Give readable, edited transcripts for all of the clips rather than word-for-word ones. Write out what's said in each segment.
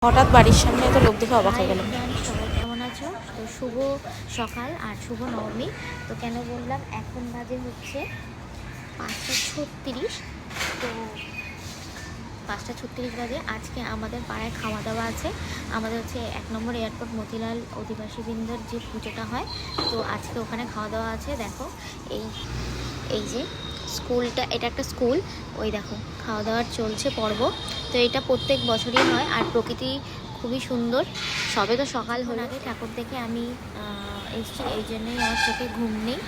হঠাৎ বাড়ির সামনে এত লোক দেখে অবাক হয়ে গেলাম। সবাই কেমন আছো? তো শুভ সকাল আর শুভ নবমী। তো কেন বললাম, এখন বাজে হচ্ছে 5:36। তো 5:36 বাজে। আজকে আমাদের পাড়ায় খাওয়া দাওয়া আছে। আমাদের হচ্ছে 1 নম্বর এয়ারপোর্ট মতিলাল অধিবাসীবৃন্দর যে পুজোটা হয়, তো আজকে ওখানে খাওয়া দাওয়া আছে। দেখো এই এই যে স্কুলটা, এটা একটা স্কুল। ওই দেখো খাওয়া দাওয়ার চলছে পর্ব। তো এটা প্রত্যেক বছরই হয় আর প্রকৃতি খুবই সুন্দর। সবে তো সকাল হলো, আগে ঠাকুর দেখে আমি এসেছি, এই জন্যই আমার চোখে ঘুম নেই।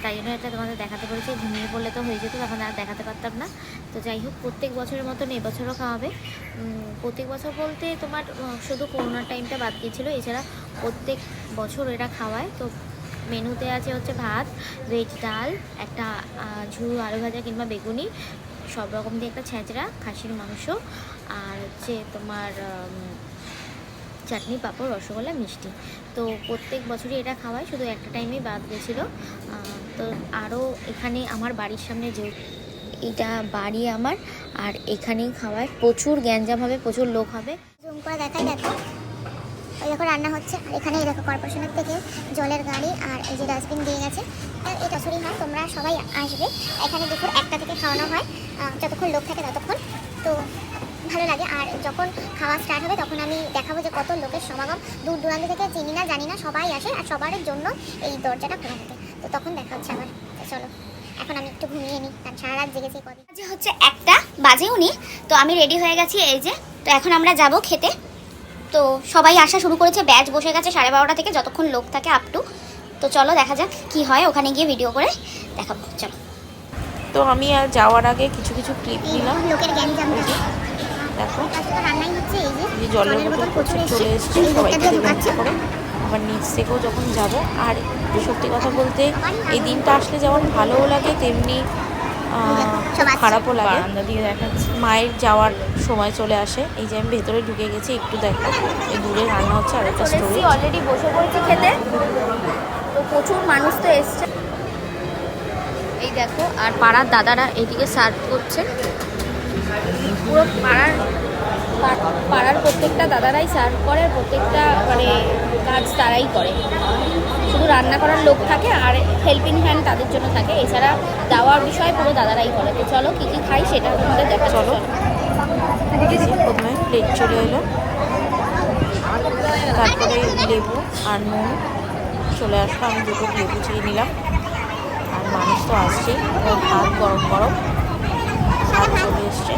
তাই জন্য এটা তোমাদের দেখাতে পেরেছি। ঘুমিয়ে পড়লে তো হয়ে যেত, তখন আর দেখাতে পারতাম না। তো যাই হোক, প্রত্যেক বছরের মতন এবছরও খাওয়াবে। প্রত্যেক বছর বলতে তোমার শুধু করোনার টাইমটা বাদ গিয়েছিলো, এছাড়া প্রত্যেক বছর এরা খাওয়ায়। তো মেনুতে আছে হচ্ছে ভাত, ভেজ ডাল, একটা ঝুড়ো আলু ভাজা কিংবা বেগুনি, সব রকম দিয়ে একটা ছেঁচড়া, খাসির মাংস, আর হচ্ছে তোমার চাটনি, পাঁপড়, রসগোল্লা, মিষ্টি। তো প্রত্যেক বছরই এটা খাওয়ায়, শুধু একটা টাইমেই বাদ গেছিলো। তো আরও এখানে আমার বাড়ির সামনে যে এটা বাড়ি আমার, আর এখানেই খাওয়ায়। প্রচুর গ্যাঞ্জাম হবে, প্রচুর লোক হবে। জুম করে দেখাই, দেখো ওই দেখো রান্না হচ্ছে। আর এখানে এই দেখো কর্পোরেশনের থেকে জলের গাড়ি আর এই যে ডাস্টবিন দিয়ে গেছে। এটা ছড়ি হয়, তোমরা সবাই আসবে। এখানে দুপুর 1টা থেকে খাওয়ানো হয়, যতক্ষণ লোক থাকে ততক্ষণ। তো ভালো লাগে। আর যখন খাওয়া স্টার্ট হবে তখন আমি দেখাবো যে কত লোকের সমাগম। দূর দূরান্ত থেকে চিনি না জানি না সবাই আসে, আর সবার জন্য এই দরজাটা খোলা থাকে। তো তখন দেখা হচ্ছে আমার। চলো এখন আমি একটু ঘুমিয়ে নিই, কারণ সারা রাত জেগেছি কদিন। যে হচ্ছে 1টা বাজে উনি, তো আমি রেডি হয়ে গেছি এই যে। তো এখন আমরা যাব খেতে। তো সবাই আসা শুরু করেছে, ব্যাচ বসে গেছে 12:30 থেকে, যতক্ষণ লোক থাকে আপ টু। তো চলো দেখা যাক কি হয়, ওখানে গিয়ে ভিডিও করে দেখাবো। চলো। তো আমি আর যাওয়ার আগে কিছু কিছু ক্লিপ নিলাম। লোকের জ্ঞান দেখো রান্নাই হচ্ছে এই যে জলের বোতল প্রচুর চলে এসছে, সবাইকে দেবে একটা করে। আবার নিচ থেকেও যখন যাব, আর সত্যি কথা বলতে এই দিনটা আসলে যেমন ভালোও লাগে, তেমনি খারাপও লাগে। বারান্দা দিয়ে দেখাচ্ছে মায়ের যাওয়ার সময় চলে আসে। এই যে আমি ভেতরে ঢুকে গেছি, একটু দেখো এই দূরে রান্না হচ্ছে। আর একটা স্টোরি অলরেডি বসে পড়েছি খেতে। তো প্রচুর মানুষ তো এসছে, এই দেখো। আর পাড়ার দাদারা এইদিকে সার্ভ করছে। পুরো পাড়ার প্রত্যেকটা দাদারাই সার্ভ করে, প্রত্যেকটা মানে কাজ তারাই করে। শুধু রান্না করার লোক থাকে আর হেল্পিং হ্যান্ড তাদের জন্য থাকে, এছাড়া দেওয়ার বিষয় পুরো দাদারাই করে। তো চলো কী কী খাই সেটা তোমাদের দেখা। চলো। প্রথমে প্লেট চলে এলো, তারপরে লেবু আর নুন চলে আসলো। আমি দুটো লেবু চিয়ে নিলাম। আর মানুষ তো আসছেই, ভাত গরম গরম ভাত চলে এসছে।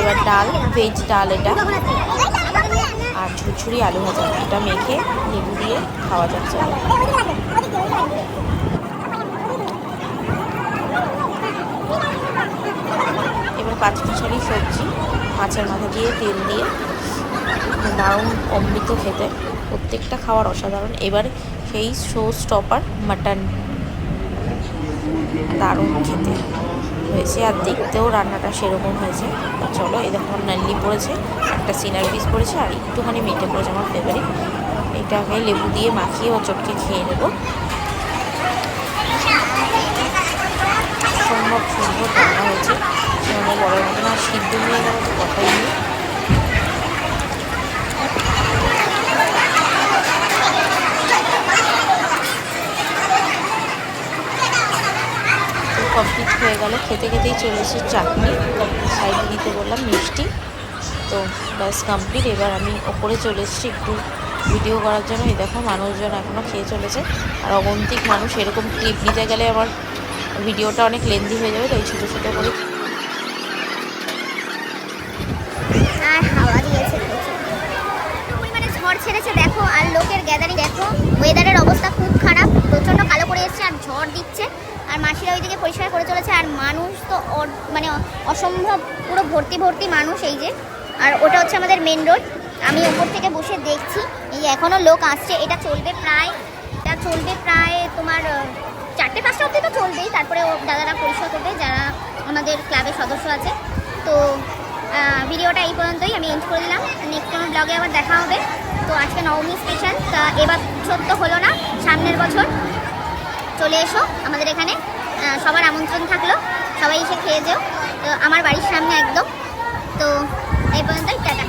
এবার ডাল, ভেজ ডাল এটা, আর ঝুরঝুরি আলু ভাজা, এটা মেখে লেবু দিয়ে খাওয়া যাচ্ছে। এবার পাঁচমিশালি সবজি, মাছের মাথা দিয়ে তেল দিয়ে, দারুণ অমৃত খেতে, প্রত্যেকটা খাওয়ার অসাধারণ। এবার সেই শো স্টপার মাটন, দারুণ খেতে হয়েছে, আর দেখতেও রান্নাটা সেরকম হয়েছে। চলো, এই দেখো নাল্লি পড়েছে, একটা সিনার পিস পড়েছে, আর একটুখানি মেটে পড়েছে আমার ফেভারিট। এটাকে লেবু দিয়ে মাখিয়ে ও চটকে খেয়ে নেবো। সম্ভব সুন্দর রান্না হয়েছে, সেখানে বড় মতন। আর সিদ্ধ নিয়ে গেলে তো কথাই নেই। কমপ্লিট হয়ে গেল। খেতে খেতেই চলে এসে চাটনি, সাইডে দিতে বললাম মিষ্টি। তো ব্যাস কমপ্লিট। এবার আমি ওপরে চলে এসেছি একটু ভিডিও করার জন্য। এই দেখো মানুষজন এখনও খেয়ে চলেছে, আর অগন্তিক মানুষ। এরকম ক্লিপ নিতে গেলে আমার ভিডিওটা অনেক লেন্দি হয়ে যাবে, তাই ছোটো ছোটো করে। আর হাওয়া দিয়েছে পরিমাণে, ঝড় ছেড়েছে দেখো। আর লোকের গ্যাদারিং দেখো, ওয়েদারের অবস্থা খুব খারাপ, প্রচণ্ড কালো করে এসছে আর ঝড় দিচ্ছে। আর মাসিরা ওইদিকে পরিষ্কার করে চলেছে। আর মানুষ তো মানে অসম্ভব, পুরো ভর্তি ভর্তি মানুষ এই যে। আর ওটা হচ্ছে আমাদের মেন রোড। আমি ওপর থেকে বসে দেখছি, এই এখনও লোক আসছে। এটা চলবে প্রায় তোমার 4টে-5টা অবধি তো চলবেই। তারপরে দাদারা পরিষ্কার করবে, যারা আমাদের ক্লাবের সদস্য আছে। তো ভিডিওটা এই পর্যন্তই আমি এন্ড করে দিলাম। নেক্সট কোনো ব্লগে আবার দেখা হবে। তো আজকে নবমী স্পেশাল, তা এবার সত্য হলো না, সামনের বছর চলে এসো আমাদের এখানে। সবার আমন্ত্রণ থাকলো, সবাই এসে খেয়ে যেও। তো আমার বাড়ির সামনে একদম। তো এই পর্যন্তই, টাটা।